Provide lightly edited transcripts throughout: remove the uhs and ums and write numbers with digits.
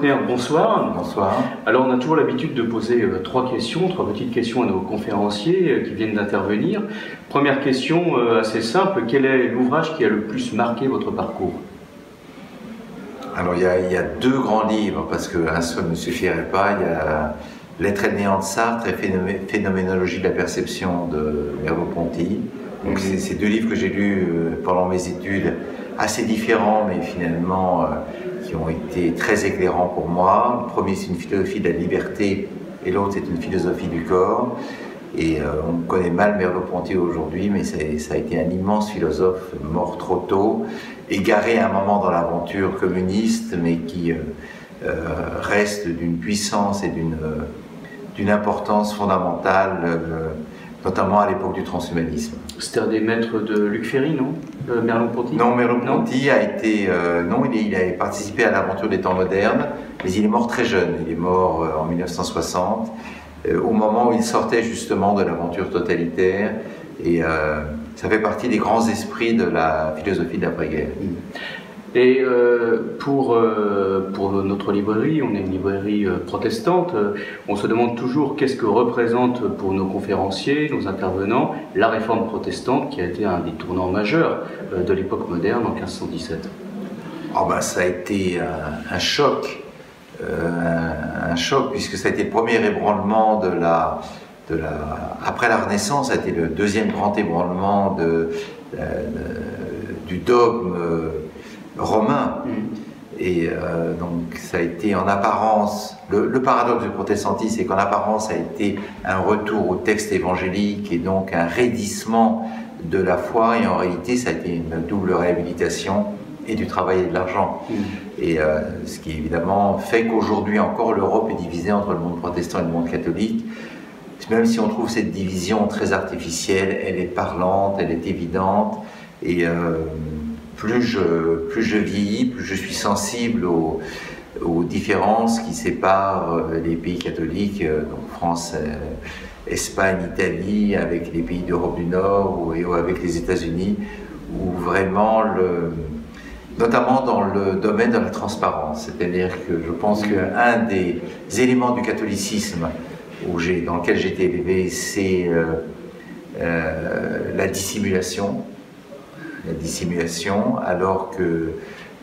Faulkner, bonsoir. Bonsoir. Alors on a toujours l'habitude de poser trois petites questions à nos conférenciers qui viennent d'intervenir. Première question assez simple, quel est l'ouvrage qui a le plus marqué votre parcours? Alors il y a deux grands livres, parce qu'un seul ne suffirait pas. Il y a L'être et le néant de Sartre et Phénoménologie de la perception de Merleau-Ponty. Donc c'est ces deux livres que j'ai lus pendant mes études, assez différents, mais finalement qui ont été très éclairants pour moi. Le premier, c'est une philosophie de la liberté, et l'autre, c'est une philosophie du corps. Et on connaît mal Merleau-Ponty aujourd'hui, mais ça a été un immense philosophe mort trop tôt, égaré à un moment dans l'aventure communiste, mais qui reste d'une puissance et d'une importance fondamentale, notamment à l'époque du transhumanisme. C'était un des maîtres de Luc Ferry, non? Merleau-Ponty? Non, Merleau-Ponty a été... il a participé à l'aventure des temps modernes, mais il est mort très jeune. Il est mort en 1960, au moment où il sortait justement de l'aventure totalitaire. Et ça fait partie des grands esprits de la philosophie de l'après-guerre. Et pour notre librairie, on est une librairie protestante, on se demande toujours qu'est-ce que représente pour nos conférenciers, nos intervenants, la réforme protestante qui a été un des tournants majeurs de l'époque moderne en 1517. Oh ben, ça a été un choc, puisque ça a été le premier ébranlement après la Renaissance, ça a été le deuxième grand ébranlement du dogme romain. Et donc ça a été en apparence, le paradoxe du protestantisme, c'est qu'en apparence ça a été un retour au texte évangélique et donc un raidissement de la foi, et en réalité ça a été une double réhabilitation et du travail et de l'argent. Et ce qui évidemment fait qu'aujourd'hui encore l'Europe est divisée entre le monde protestant et le monde catholique. Même si on trouve cette division très artificielle, elle est parlante, elle est évidente, et plus je vieillis, plus je suis sensible aux différences qui séparent les pays catholiques, donc France, Espagne, Italie, avec les pays d'Europe du Nord ou avec les États-Unis, où vraiment, notamment dans le domaine de la transparence. C'est-à-dire que je pense qu'un des éléments du catholicisme dans lequel j'ai été élevé, c'est la dissimulation. Alors que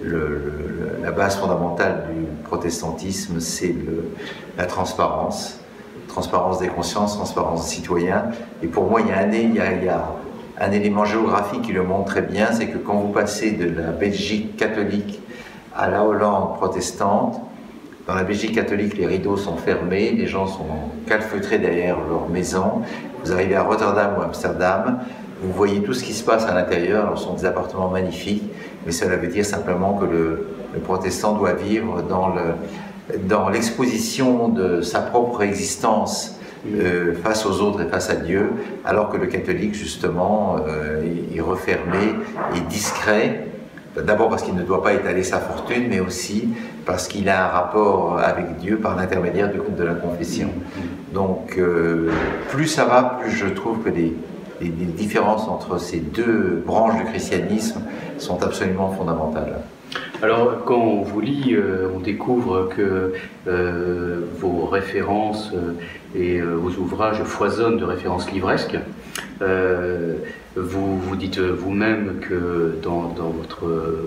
la base fondamentale du protestantisme, c'est la transparence des consciences, transparence des citoyens. Et pour moi, il y a un élément géographique qui le montre très bien, c'est que quand vous passez de la Belgique catholique à la Hollande protestante, dans la Belgique catholique, les rideaux sont fermés, les gens sont calfeutrés derrière leur maison. Vous arrivez à Rotterdam ou Amsterdam, vous voyez tout ce qui se passe à l'intérieur. Alors, ce sont des appartements magnifiques, mais cela veut dire simplement que le protestant doit vivre dans l'exposition de sa propre existence face aux autres et face à Dieu, alors que le catholique, justement, est refermé et discret. D'abord parce qu'il ne doit pas étaler sa fortune, mais aussi parce qu'il a un rapport avec Dieu par l'intermédiaire de la confession. Donc, plus ça va, plus je trouve que les différences entre ces deux branches du christianisme sont absolument fondamentales. Alors, quand on vous lit, on découvre que vos références et vos ouvrages foisonnent de références livresques. Vous dites vous-même que dans votre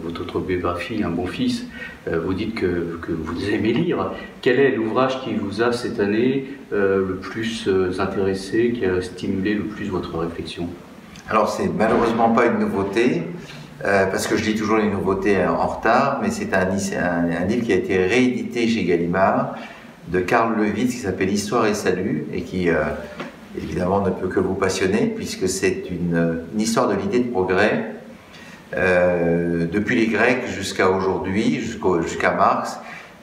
autobiographie, Un bon fils, vous dites que vous aimez lire. Quel est l'ouvrage qui vous a cette année le plus intéressé, qui a stimulé le plus votre réflexion? Alors, c'est malheureusement pas une nouveauté, parce que je lis toujours les nouveautés en retard, mais c'est un livre qui a été réédité chez Gallimard, de Karl Lewitz, qui s'appelle Histoire et salut, et qui évidemment ne peut que vous passionner, puisque c'est une histoire de l'idée de progrès, depuis les Grecs jusqu'à aujourd'hui, jusqu'à Marx.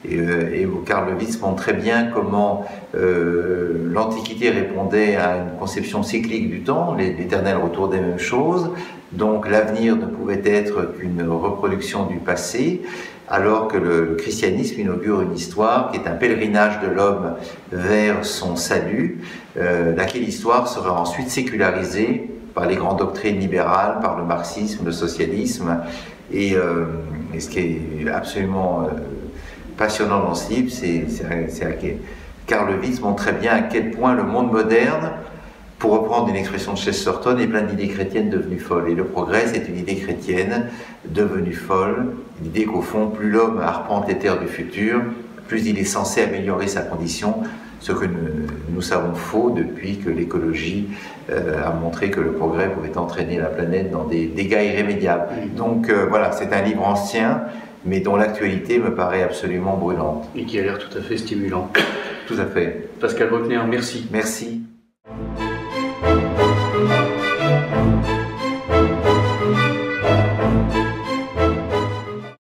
Et Karl Lewitz montre très bien comment l'Antiquité répondait à une conception cyclique du temps, l'éternel retour des mêmes choses, donc l'avenir ne pouvait être qu'une reproduction du passé, alors que le christianisme inaugure une histoire qui est un pèlerinage de l'homme vers son salut, laquelle histoire sera ensuite sécularisée par les grandes doctrines libérales, par le marxisme, le socialisme, et ce qui est absolument passionnant dans ce livre, Carl Lewis montre très bien à quel point le monde moderne, pour reprendre une expression de Chesterton, est plein d'idées chrétiennes devenues folles. Et le progrès, c'est une idée chrétienne devenue folle, l'idée qu'au fond, plus l'homme arpente les terres du futur, plus il est censé améliorer sa condition, ce que nous savons faux depuis que l'écologie a montré que le progrès pouvait entraîner la planète dans des dégâts irrémédiables. Donc voilà, c'est un livre ancien, mais dont l'actualité me paraît absolument brûlante. Et qui a l'air tout à fait stimulant. Tout à fait. Pascal Bruckner, merci. Merci.